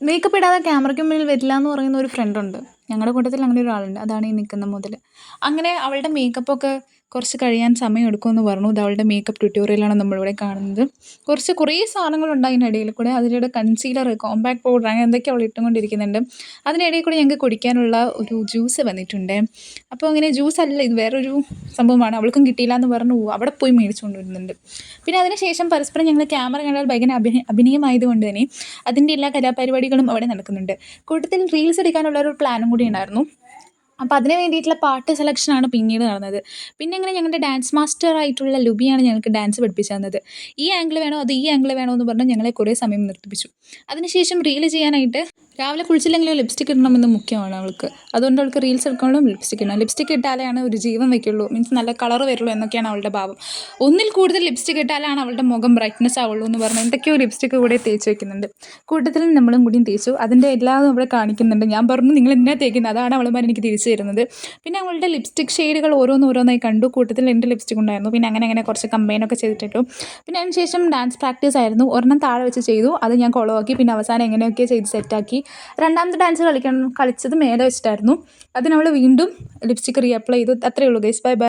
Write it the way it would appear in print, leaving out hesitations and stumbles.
Makeup ഇടാതെ ക്യാമറയ്ക്ക് മുന്നിൽ വരില്ല എന്ന് പറയുന്ന ഒരു ഫ്രണ്ടുണ്ട്. ഞങ്ങളുടെ കൂട്ടത്തിൽ അങ്ങനെ ഒരാളുണ്ട്. അതാണ് ഈ നിൽക്കുന്ന മുതൽ. അങ്ങനെ അവളുടെ മേക്കപ്പൊക്കെ കുറച്ച് കഴിയാൻ സമയമെടുക്കുമെന്ന് പറഞ്ഞു. ഇത് അവളുടെ മേക്കപ്പ് ട്യൂട്ടോറിയലാണ് നമ്മളിവിടെ കാണുന്നത്. കുറേ സാധനങ്ങളുണ്ട് അതിനിടയിൽ കൂടെ. അതിനിടെ കൺസീലർ, കോമ്പാക്ട് പൗഡർ അങ്ങനെ എന്തൊക്കെയോ അവൾ ഇട്ടുകൊണ്ടിരിക്കുന്നുണ്ട്. അതിനിടയിൽ കൂടെ ഞങ്ങൾക്ക് കുടിക്കാനുള്ള ഒരു ജ്യൂസ് വന്നിട്ടുണ്ട്. അപ്പോൾ അങ്ങനെ ജ്യൂസല്ല, ഇത് വേറൊരു സംഭവമാണ്. അവൾക്കും കിട്ടിയില്ല എന്ന് പറഞ്ഞു അവിടെ പോയി മേടിച്ചുകൊണ്ട് വരുന്നുണ്ട്. പിന്നെ അതിന് ശേഷം പരസ്പരം ഞങ്ങൾ ക്യാമറ കണ്ടാൽ ഭയങ്കര അഭിനയമായതുകൊണ്ട് തന്നെ അതിൻ്റെ എല്ലാ കലാപരിപാടികളും അവിടെ നടക്കുന്നുണ്ട്. കൂട്ടത്തിൽ റീൽസ് എടുക്കാനുള്ള ഒരു പ്ലാനും കൂടി ഉണ്ടായിരുന്നു. അപ്പോൾ അതിന് വേണ്ടിയിട്ടുള്ള പാട്ട് സെലക്ഷനാണ് പിന്നീട് നടന്നത്. പിന്നെ അങ്ങനെ ഞങ്ങളുടെ ഡാൻസ് മാസ്റ്റർ ആയിട്ടുള്ള ലുബിയാണ് ഞങ്ങൾക്ക് ഡാൻസ് പഠിപ്പിച്ചു തന്നത്. ഈ ആംഗിൾ വേണോ അത് ഈ ആംഗിൾ വേണോ എന്ന് പറഞ്ഞ് ഞങ്ങളെ കുറേ സമയം നിർത്തിപ്പിച്ചു. അതിനുശേഷം റീല് ചെയ്യാനായിട്ട് രാവിലെ കുളിച്ചില്ലെങ്കിലും ലിപ്സ്റ്റിക് ഇടണമെന്ന് മുഖ്യമാണ് അവൾക്ക്. അതുകൊണ്ട് അവൾക്ക് റീൽസ് എടുക്കണമെങ്കിലും ലിപ്സ്റ്റിക് ഇടണം. ലിപ്സ്റ്റിക് ഇട്ടാലാണ് ഒരു ജീവൻ വയ്ക്കുള്ളൂ, മീൻസ് നല്ല കളർ വരുള്ളൂ എന്നൊക്കെയാണ് അവളുടെ ഭാവം. ഒന്നിൽ കൂടുതൽ ലിപ്സ്റ്റിക് ഇട്ടാലാണ് അവളുടെ മുഖം ബ്രൈറ്റ്നസ് ആവുള്ളൂ എന്ന് പറഞ്ഞ് എന്തൊക്കെയോ ലിപ്സ്റ്റിക് കൂടെ തേച്ച് വെക്കുന്നുണ്ട്. കൂട്ടത്തിൽ നമ്മളും കൂടിയും തേച്ചു. അതിൻ്റെ എല്ലാതും അവിടെ കാണിക്കുന്നുണ്ട്. ഞാൻ പറഞ്ഞു നിങ്ങൾ എന്തിനാ തേക്കുന്നത്, അതാണ് അവളുമാർ എനിക്ക് തിരിച്ചു തരുന്നത്. പിന്നെ അവളുടെ ലിപ്സ്റ്റിക് ഷെയ്ഡുകൾ ഓരോന്നോരോന്നായി കണ്ടു. കൂട്ടത്തിൽ എൻ്റെ ലിപ്സ്റ്റിക് ഉണ്ടായിരുന്നു. പിന്നെ അങ്ങനെ കുറച്ച് കമ്പൈനൊക്കെ ചെയ്തിട്ടു. പിന്നെ അതിന് ശേഷം ഡാൻസ് പ്രാക്ടീസ് ആയിരുന്നു. ഒരെണ്ണം താഴെ വെച്ച് ചെയ്തു, അത് ഞാൻ കുളമാക്കി. പിന്നെ അവസാനം എങ്ങനെയൊക്കെ ചെയ്ത് സെറ്റാക്കി. രണ്ടാമത്തെ ഡാൻസ് കളിച്ചത് മേലെ വെച്ചിട്ടായിരുന്നു. അതിനവൾ വീണ്ടും ലിപ്സ്റ്റിക് റീഅപ്ലൈ ചെയ്തു. അത്രയേ ഉള്ളൂ ഗൈസ്. Bye bye.